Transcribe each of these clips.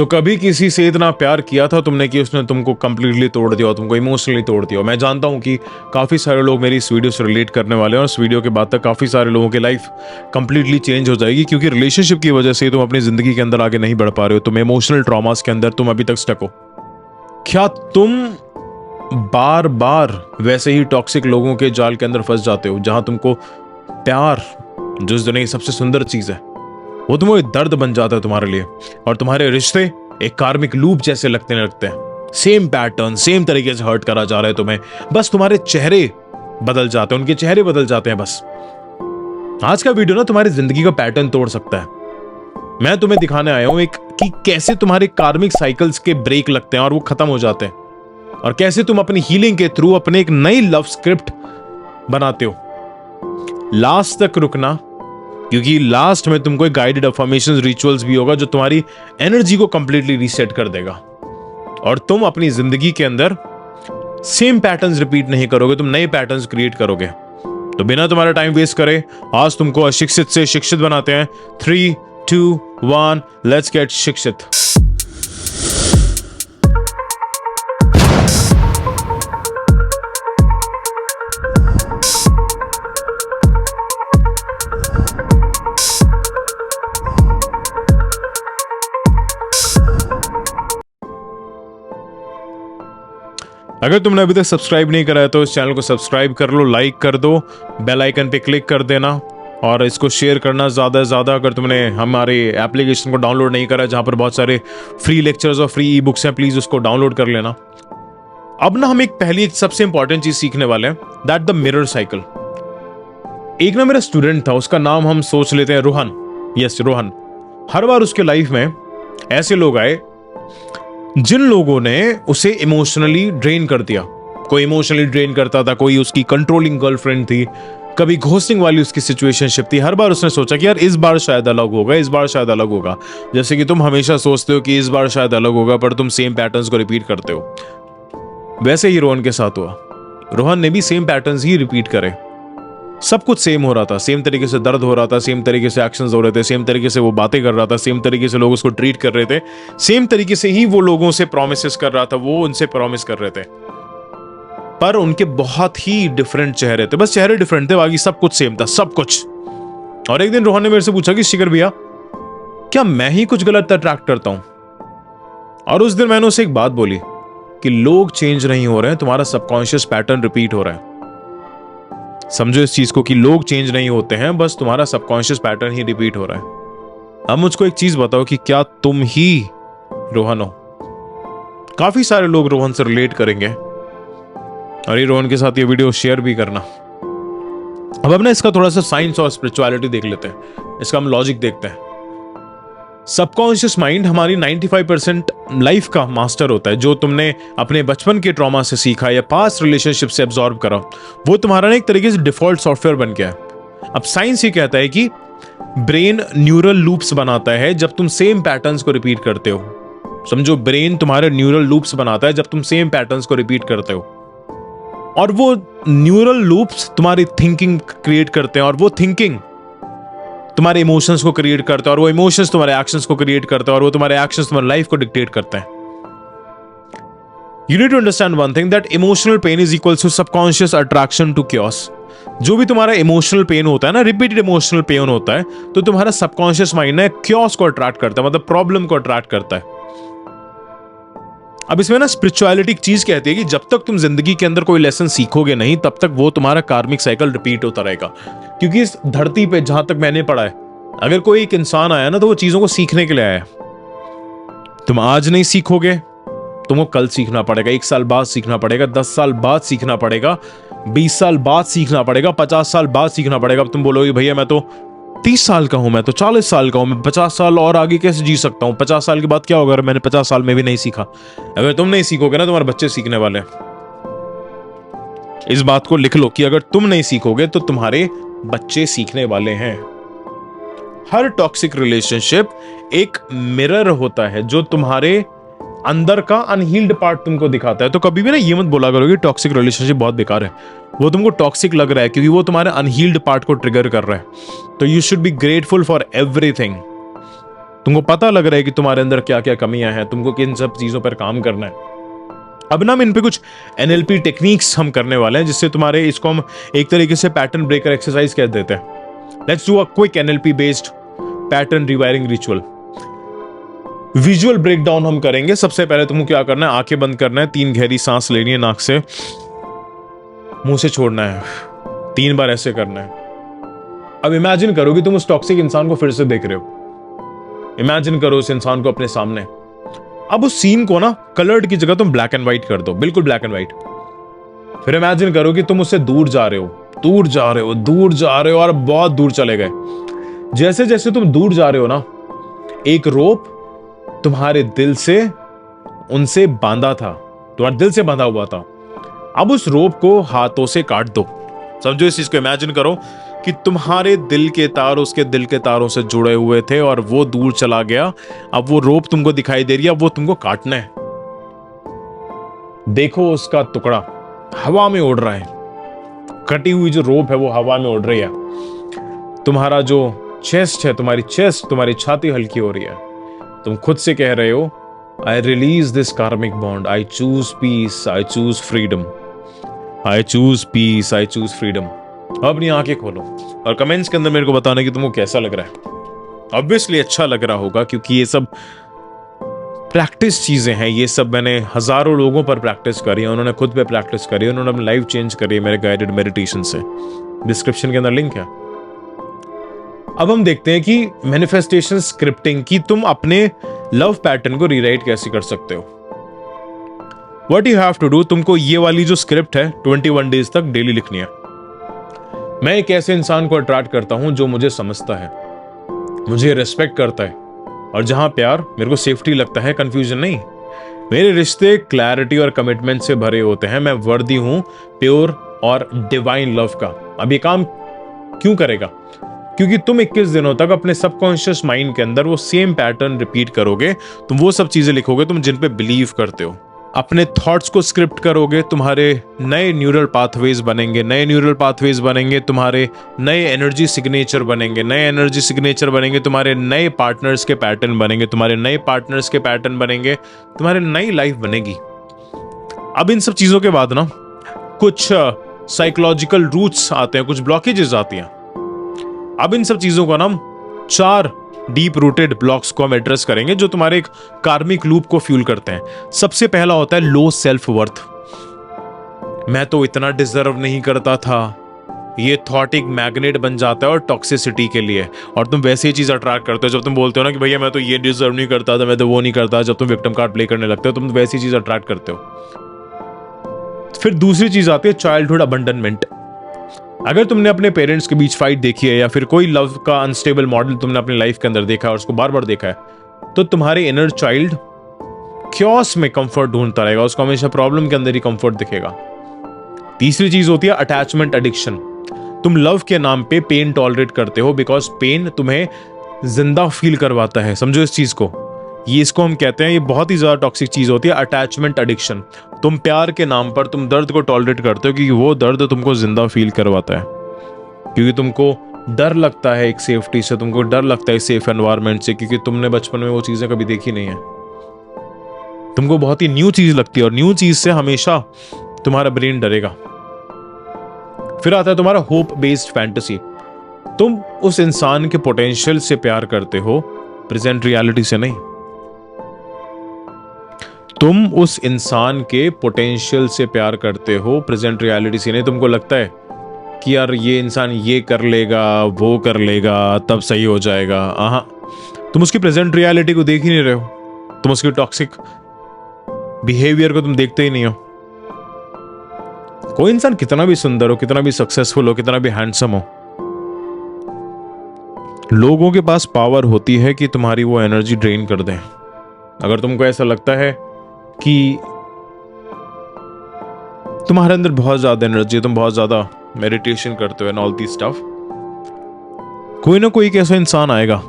कभी किसी से इतना प्यार किया था तुमने कि उसने तुमको कंप्लीटली तोड़ दिया, तुमको इमोशनली तोड़ दिया। मैं जानता हूं कि काफ़ी सारे लोग मेरी इस वीडियो से रिलेट करने वाले हैं और इस वीडियो के बाद तक काफ़ी सारे लोगों की लाइफ कंप्लीटली चेंज हो जाएगी, क्योंकि रिलेशनशिप की वजह से तुम अपनी ज़िंदगी के अंदर आगे नहीं बढ़ पा रहे हो। तुम इमोशनल ट्रॉमास के अंदर तुम अभी तक स्टक हो। क्या तुम बार बार वैसे ही टॉक्सिक लोगों के जाल के अंदर फंस जाते हो, जहां तुमको प्यार, जो इस दुनिया की सबसे सुंदर चीज़ है, वो तुम्हें दर्द बन जाता है तुम्हारे लिए, और तुम्हारे रिश्ते एक कार्मिक लूप जैसे लगते हैं। सेम पैटर्न, सेम तरीके से हर्ट करा जा रहा है तुम्हें, बस तुम्हारे चेहरे बदल जाते हैं, उनके चेहरे बदल जाते हैं बस। आज का वीडियो ना तुम्हारी जिंदगी का पैटर्न तोड़ सकता है। मैं तुम्हें दिखाने आया हूं कि कैसे तुम्हारे कार्मिक साइकिल्स के ब्रेक लगते हैं और वो खत्म हो जाते हैं, और कैसे तुम अपनी हीलिंग के थ्रू अपने एक नई लव स्क्रिप्ट बनाते हो। लास्ट तक रुकना, क्योंकि लास्ट में तुमको एक गाइडेड अफर्मेशंस रिचुअल्स भी होगा जो तुम्हारी एनर्जी को कंप्लीटली रीसेट कर देगा, और तुम अपनी जिंदगी के अंदर सेम पैटर्न्स रिपीट नहीं करोगे, तुम नए पैटर्न्स क्रिएट करोगे। तो बिना तुम्हारा टाइम वेस्ट करे आज तुमको अशिक्षित से शिक्षित बनाते हैं। 3, 2, 1, लेट्स गेट शिक्षित। अगर तुमने अभी तक सब्सक्राइब नहीं करा है तो इस चैनल को सब्सक्राइब कर लो, लाइक कर दो, बेल आइकन पे क्लिक कर देना, और इसको शेयर करना ज़्यादा से ज़्यादा। अगर तुमने हमारे एप्लीकेशन को डाउनलोड नहीं करा है, जहाँ पर बहुत सारे फ्री लेक्चर्स और फ्री ई बुक्स हैं, प्लीज़ उसको डाउनलोड कर लेना। अब ना हम एक सबसे इंपॉर्टेंट चीज़ सीखने वाले हैं, दैट द मिरर साइकिल। एक ना मेरा स्टूडेंट था, उसका नाम हम सोच लेते हैं रोहन। यस, रोहन। हर बार उसके लाइफ में ऐसे लोग आए जिन लोगों ने उसे इमोशनली ड्रेन कर दिया। कोई इमोशनली ड्रेन करता था, कोई उसकी कंट्रोलिंग गर्लफ्रेंड थी, कभी घोस्टिंग वाली उसकी सिचुएशनशिप थी। हर बार उसने सोचा कि यार इस बार शायद अलग होगा, इस बार शायद अलग होगा। जैसे कि तुम हमेशा सोचते हो कि इस बार शायद अलग होगा, पर तुम सेम पैटर्न्स को रिपीट करते हो। वैसे ही रोहन के साथ हुआ। रोहन ने भी सेम पैटर्न्स ही रिपीट करे। सब कुछ सेम हो रहा था, सेम तरीके से दर्द हो रहा था, सेम तरीके से एक्शंस हो रहे थे, सेम तरीके से वो बातें कर रहा था, सेम तरीके से लोग उसको ट्रीट कर रहे थे, सेम तरीके से ही वो लोगों से प्रॉमिसेस कर रहा था, वो उनसे प्रॉमिस कर रहे थे। पर उनके बहुत ही डिफरेंट चेहरे थे, बस चेहरे डिफरेंट थे, बाकी सब कुछ सेम था, सब कुछ। और एक दिन रोहन ने मेरे से पूछा कि शिखर भैया, क्या मैं ही कुछ गलत अट्रैक्ट करता हूं? और उस दिन मैंने उसे एक बात बोली कि लोग चेंज नहीं हो रहे हैं, तुम्हारा सबकॉन्शियस पैटर्न रिपीट हो रहा है। समझो इस चीज को कि लोग चेंज नहीं होते हैं, बस तुम्हारा सबकॉन्शियस पैटर्न ही रिपीट हो रहा है। अब मुझको एक चीज बताओ कि क्या तुम ही रोहन हो? काफी सारे लोग रोहन से रिलेट करेंगे, और ये रोहन के साथ ये वीडियो शेयर भी करना। अब अपने इसका थोड़ा सा साइंस और स्पिरिचुअलिटी देख लेते हैं, इसका हम लॉजिक देखते हैं। सबकॉन्शियस माइंड हमारी 95% लाइफ का मास्टर होता है। जो तुमने अपने बचपन के ट्रॉमा से सीखा या पास्ट रिलेशनशिप से एब्जॉर्ब करा, वो तुम्हारा ना एक तरीके से डिफॉल्ट सॉफ्टवेयर बन गया है। अब साइंस ये कहता है कि ब्रेन न्यूरल लूप्स बनाता है जब तुम सेम पैटर्न्स को रिपीट करते हो। समझो, ब्रेन तुम्हारे न्यूरल लूप्स बनाता है जब तुम सेम पैटर्न्स को रिपीट करते हो, और वो न्यूरल लूप्स तुम्हारी थिंकिंग क्रिएट करते हैं, और वो थिंकिंग तुम्हारे इमोशंस को क्रिएट करता है, और वो इमोशंस तुम्हारे एक्शंस को क्रिएट करता है, और वो तुम्हारे एक्शंस तुम्हारी लाइफ को डिक्टेट करते हैं। You need to understand one thing, that emotional pain is equals to subconscious attraction to chaos. जो भी तुम्हारा इमोशनल पेन होता है ना, रिपीटेड इमोशनल पेन होता है, तो तुम्हारा सबकॉन्शियस माइंड है क्योस को अट्रैक्ट करता है, मतलब प्रॉब्लम को अट्रैक्ट करता है। अब इसमें ना स्पिरिचुअलिटी एक चीज कहती है कि जब तक तुम जिंदगी के अंदर कोई लेसन सीखोगे नहीं, तब तक वो तुम्हारा कार्मिक साइकिल रिपीट होता रहेगा। क्योंकि इस धरती पे जहां तक मैंने पढ़ा है, अगर कोई एक इंसान आया ना, तो वो चीजों को सीखने के लिए आया है। तुम आज नहीं सीखोगे, तुमको कल सीखना पड़ेगा, 1 साल बाद सीखना पड़ेगा, 10 साल बाद सीखना पड़ेगा, 20 साल बाद सीखना पड़ेगा, 50 साल बाद सीखना पड़ेगा। अब तुम बोलोगे भैया मैं तो 30 साल का हूं, मैं तो 40 साल का हूं, मैं 50 साल और आगे कैसे जी सकता हूं? 50 साल के बाद क्या होगा अगर मैंने 50 साल में भी नहीं सीखा? अगर तुम नहीं सीखोगे ना, तुम्हारे बच्चे सीखने वाले हैं। इस बात को लिख लो कि अगर तुम नहीं सीखोगे तो तुम्हारे बच्चे सीखने वाले हैं। हर टॉक्सिक रिलेशनशिप एक मिरर होता है जो तुम्हारे अंदर का अनहील्ड पार्ट तुमको दिखाता है। तो कभी भी ना ये मत बोला करो कि टॉक्सिक रिलेशनशिप बहुत बेकार है। वो तुमको टॉक्सिक लग रहा है क्योंकि वो तुम्हारे अनहील्ड पार्ट को ट्रिगर कर रहा है। तो you should be grateful for everything. तुमको पता लग रहा है कि तुम्हारे अंदर क्या क्या कमियां हैं, तुमको किन सब चीजों पर काम करना है। अब ना हम इन पे कुछ एनएलपी टेक्निक्स हम करने वाले हैं, जिससे तुम्हारे, इसको हम एक तरीके से पैटर्न ब्रेकर एक्सरसाइज कह देते हैं। Let's do a quick NLP based pattern rewiring ritual. Visual breakdown हम करेंगे। सबसे पहले तुमको क्या करना है, आंखें बंद करना है, 3 गहरी सांस लेनी है नाक से, मुंह से छोड़ना है, 3 बार ऐसे करना है। अब इमेजिन करो कि तुम उस टॉक्सिक इंसान को फिर से देख रहे हो। इमेजिन करो उस इंसान को अपने सामने। अब उस सीन को ना कलर्ड की जगह तुम ब्लैक एंड व्हाइट कर दो, बिल्कुल ब्लैक एंड व्हाइट। फिर इमेजिन करो कि तुम उससे दूर जा रहे हो, दूर जा रहे हो, दूर जा रहे हो और बहुत दूर चले गए। जैसे जैसे तुम दूर जा रहे हो ना, एक रोप तुम्हारे दिल से उनसे बांधा था, तुम्हारे दिल से बांधा हुआ था। अब उस रोप को हाथों से काट दो। समझो इस चीज को, इमेजिन करो कि तुम्हारे दिल के तार उसके दिल के तारों से जुड़े हुए थे और वो दूर चला गया। अब वो रोप तुमको दिखाई दे रही है, अब वो तुमको काटना है। देखो उसका टुकड़ा हवा में उड़ रहा है, कटी हुई जो रोप है वो हवा में उड़ रही है। तुम्हारा जो चेस्ट है, तुम्हारी चेस्ट, तुम्हारी छाती हल्की हो रही है। तुम खुद से कह रहे हो, I release this karmic bond, I choose peace, I choose freedom, I choose peace, I choose freedom. अब अपनी आंखें खोलो और कमेंट्स के अंदर मेरे को बताना कि तुमको कैसा लग रहा है। ऑब्वियसली अच्छा लग रहा होगा, क्योंकि ये सब प्रैक्टिस चीजें हैं। ये सब मैंने हजारों लोगों पर प्रैक्टिस करी है, उन्होंने खुद पे प्रैक्टिस करी है, उन्होंने अपनी लाइफ चेंज करी है मेरे गाइडेड मेडिटेशन से। डिस्क्रिप्शन के अंदर लिंक है। अब हम देखते हैं कि मैनिफेस्टेशन स्क्रिप्टिंग की तुम अपने लव पैटर्न को रीराइट कैसे कर सकते हो। What you have to do, तुमको ये वाली जो स्क्रिप्ट है 21 डेज तक डेली लिखनी है। मैं एक ऐसे इंसान को अट्रैक्ट करता हूं जो मुझे समझता है, मुझे रिस्पेक्ट करता है, और जहां प्यार मेरे को सेफ्टी लगता है, कंफ्यूजन नहीं। मेरे रिश्ते क्लैरिटी और कमिटमेंट से भरे होते हैं। मैं वर्दी हूं प्योर और डिवाइन लव का। अब ये काम क्यों करेगा? क्योंकि तुम 21 दिनों तक अपने सबकॉन्शियस माइंड के अंदर वो सेम पैटर्न रिपीट करोगे। तुम वो सब चीजें लिखोगे तुम जिन पे बिलीव करते हो, अपने थॉट्स को स्क्रिप्ट करोगे, तुम्हारे नए न्यूरल पाथवेज बनेंगे, नए न्यूरल पाथवेज बनेंगे, तुम्हारे नए एनर्जी सिग्नेचर बनेंगे, नए एनर्जी सिग्नेचर बनेंगे, तुम्हारे नए पार्टनर्स के पैटर्न बनेंगे, तुम्हारे नए पार्टनर्स के पैटर्न बनेंगे, तुम्हारी नई लाइफ बनेगी। अब इन सब चीजों के बाद ना कुछ साइकोलॉजिकल रूट्स आते हैं, कुछ ब्लॉकेजेस आती हैं। अब इन सब चीजों का नाम 4 डीप रूटेड ब्लॉक्स को हम एड्रेस करेंगे, जो तुम्हारे एक कार्मिक लूप को फ्यूल करते हैं। सबसे पहला होता है लो सेल्फ वर्थ। मैं तो इतना डिजर्व नहीं करता था। ये थॉट एक मैग्नेट बन जाता है और टॉक्सिसिटी के लिए, और तुम वैसी चीज अट्रैक्ट करते हो। जब तुम बोलते हो ना कि भैया मैं तो ये डिजर्व नहीं करता था, मैं तो वो नहीं करता, जब तुम विक्टिम कार्ड प्ले करने लगते हो तुम वैसी चीज अट्रैक्ट करते हो। फिर दूसरी चीज आती है चाइल्डहुड अबंडनमेंट। अगर तुमने अपने पेरेंट्स के बीच फाइट देखी है, या फिर कोई लव का अनस्टेबल मॉडल तुमने अपनी लाइफ के अंदर देखा है और उसको बार बार देखा है, तो तुम्हारे इनर चाइल्ड क्योस में कंफर्ट ढूंढता रहेगा, उसको हमेशा प्रॉब्लम के अंदर ही कंफर्ट दिखेगा। तीसरी चीज होती है अटैचमेंट एडिक्शन। तुम लव के नाम पे पेन टॉलरेट करते हो, बिकॉज पेन तुम्हें जिंदा फील करवाता है। समझो इस चीज को, इसको हम कहते हैं, ये बहुत ही ज्यादा टॉक्सिक चीज होती है, अटैचमेंट एडिक्शन। तुम प्यार के नाम पर तुम दर्द को टॉलरेट करते हो, क्योंकि वो दर्द तुमको जिंदा फील करवाता है, क्योंकि तुमको डर लगता है एक सेफ्टी से, तुमको डर लगता है सेफ एनवायरनमेंट से, क्योंकि तुमने बचपन में वो चीजें कभी देखी नहीं है। तुमको बहुत ही न्यू चीज लगती है, और न्यू चीज से हमेशा तुम्हारा ब्रेन डरेगा। फिर आता है तुम्हारा होप बेस्ड फैंटेसी। तुम उस इंसान के पोटेंशियल से प्यार करते हो, प्रेजेंट रियलिटी से नहीं। तुम उस इंसान के पोटेंशियल से प्यार करते हो, प्रेजेंट रियलिटी से नहीं। तुमको लगता है कि यार ये इंसान ये कर लेगा, वो कर लेगा, तब सही हो जाएगा। हाँ, तुम उसकी प्रेजेंट रियलिटी को देख ही नहीं रहे हो, तुम उसकी टॉक्सिक बिहेवियर को तुम देखते ही नहीं हो। कोई इंसान कितना भी सुंदर हो, कितना भी सक्सेसफुल हो, कितना भी हैंडसम हो, लोगों के पास पावर होती है कि तुम्हारी वो एनर्जी ड्रेन कर दें। अगर तुमको ऐसा लगता है कि तुम्हारे अंदर बहुत ज्यादा एनर्जी है, तुम बहुत ज्यादा मेडिटेशन करते हो एंड ऑल दिस स्टफ, कोई ना कोई एक ऐसा इंसान आएगा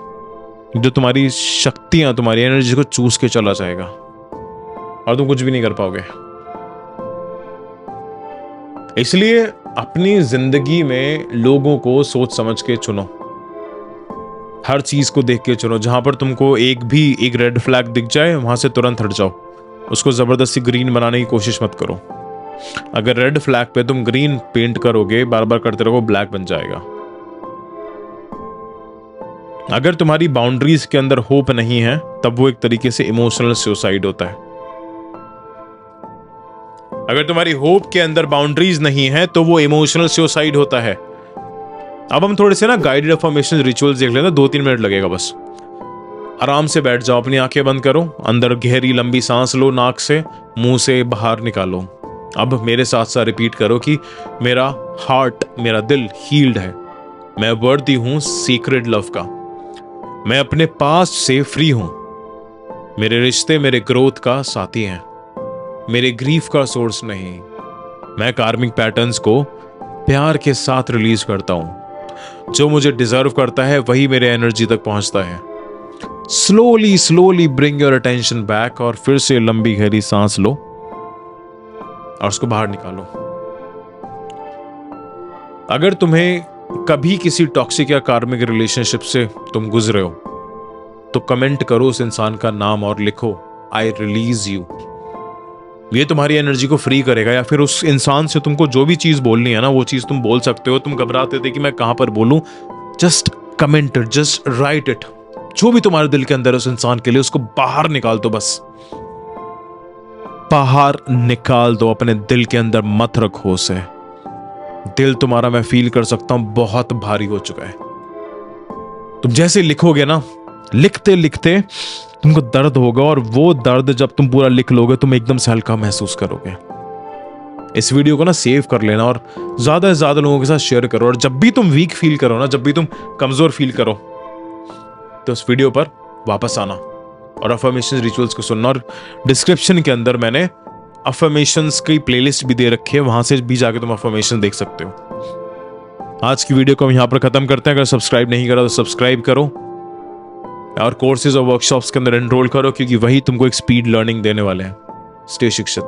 जो तुम्हारी शक्तियां, तुम्हारी एनर्जी को चूस के चला जाएगा और तुम कुछ भी नहीं कर पाओगे। इसलिए अपनी जिंदगी में लोगों को सोच समझ के चुनो। हर चीज को देख के चलो, जहां पर तुमको एक रेड फ्लैग दिख जाए वहां से तुरंत हट जाओ, उसको जबरदस्ती ग्रीन बनाने की कोशिश मत करो। अगर रेड फ्लैग पे तुम ग्रीन पेंट करोगे, बार बार करते रहोगे, ब्लैक बन जाएगा। अगर तुम्हारी बाउंड्रीज के अंदर होप नहीं है, तब वो एक तरीके से इमोशनल सुसाइड होता है। अगर तुम्हारी होप के अंदर बाउंड्रीज नहीं है तो वो इमोशनल सुसाइड होता है। अब हम थोड़े से ना गाइडेड अफर्मेशन रिचुअल्स देख लेते हैं, 2-3 मिनट लगेगा बस। आराम से बैठ जाओ, अपनी आंखें बंद करो, अंदर गहरी लंबी सांस लो, नाक से, मुंह से बाहर निकालो। अब मेरे साथ साथ रिपीट करो कि मेरा हार्ट, मेरा दिल हील्ड है, मैं वर्दी हूं सीक्रेट लव का, मैं अपने पास्ट से फ्री हूं, मेरे रिश्ते मेरे ग्रोथ का साथी हैं, मेरे ग्रीफ का सोर्स नहीं, मैं कार्मिक पैटर्न्स को प्यार के साथ रिलीज करता हूं, जो मुझे डिजर्व करता है वही मेरे एनर्जी तक पहुंचता है। Slowly slowly bring your attention back, और फिर से लंबी गहरी सांस लो और उसको बाहर निकालो। अगर तुम्हें कभी किसी टॉक्सिक या कार्मिक रिलेशनशिप से तुम गुजरे हो तो कमेंट करो उस इंसान का नाम और लिखो आई रिलीज यू। ये तुम्हारी एनर्जी को फ्री करेगा। या फिर उस इंसान से तुमको जो भी चीज बोलनी है ना, वो चीज तुम बोल सकते हो। तुम घबराते थे कि मैं कहां पर बोलूं, just comment it, just right it. जो भी तुम्हारे दिल के अंदर है उस इंसान के लिए, उसको बाहर निकाल दो, बस बाहर निकाल दो। अपने दिल के अंदर मत रखो उसे। दिल तुम्हारा, मैं फील कर सकता हूं, बहुत भारी हो चुका है। तुम जैसे लिखोगे ना, लिखते लिखते तुमको दर्द होगा, और वो दर्द जब तुम पूरा लिख लोगे तुम एकदम से हल्का महसूस करोगे। इस वीडियो को ना सेव कर लेना और ज्यादा से ज्यादा लोगों के साथ शेयर करो। और जब भी तुम वीक फील करो ना, जब भी तुम कमजोर फील करो, तो उस वीडियो पर वापस आना और अफर्मेशन रिचुअल्स को सुनना। और डिस्क्रिप्शन के अंदर मैंने अफर्मेशंस की प्लेलिस्ट भी दे रखी है, वहां से भी जाके तुम अफर्मेशन देख सकते हो। आज की वीडियो को हम यहां पर खत्म करते हैं। अगर सब्सक्राइब नहीं करा तो सब्सक्राइब करो और कोर्सेज और वर्कशॉप्स के अंदर एनरोल करो, क्योंकि वही तुमको एक स्पीड लर्निंग देने वाले हैं। स्टे शिक्षित।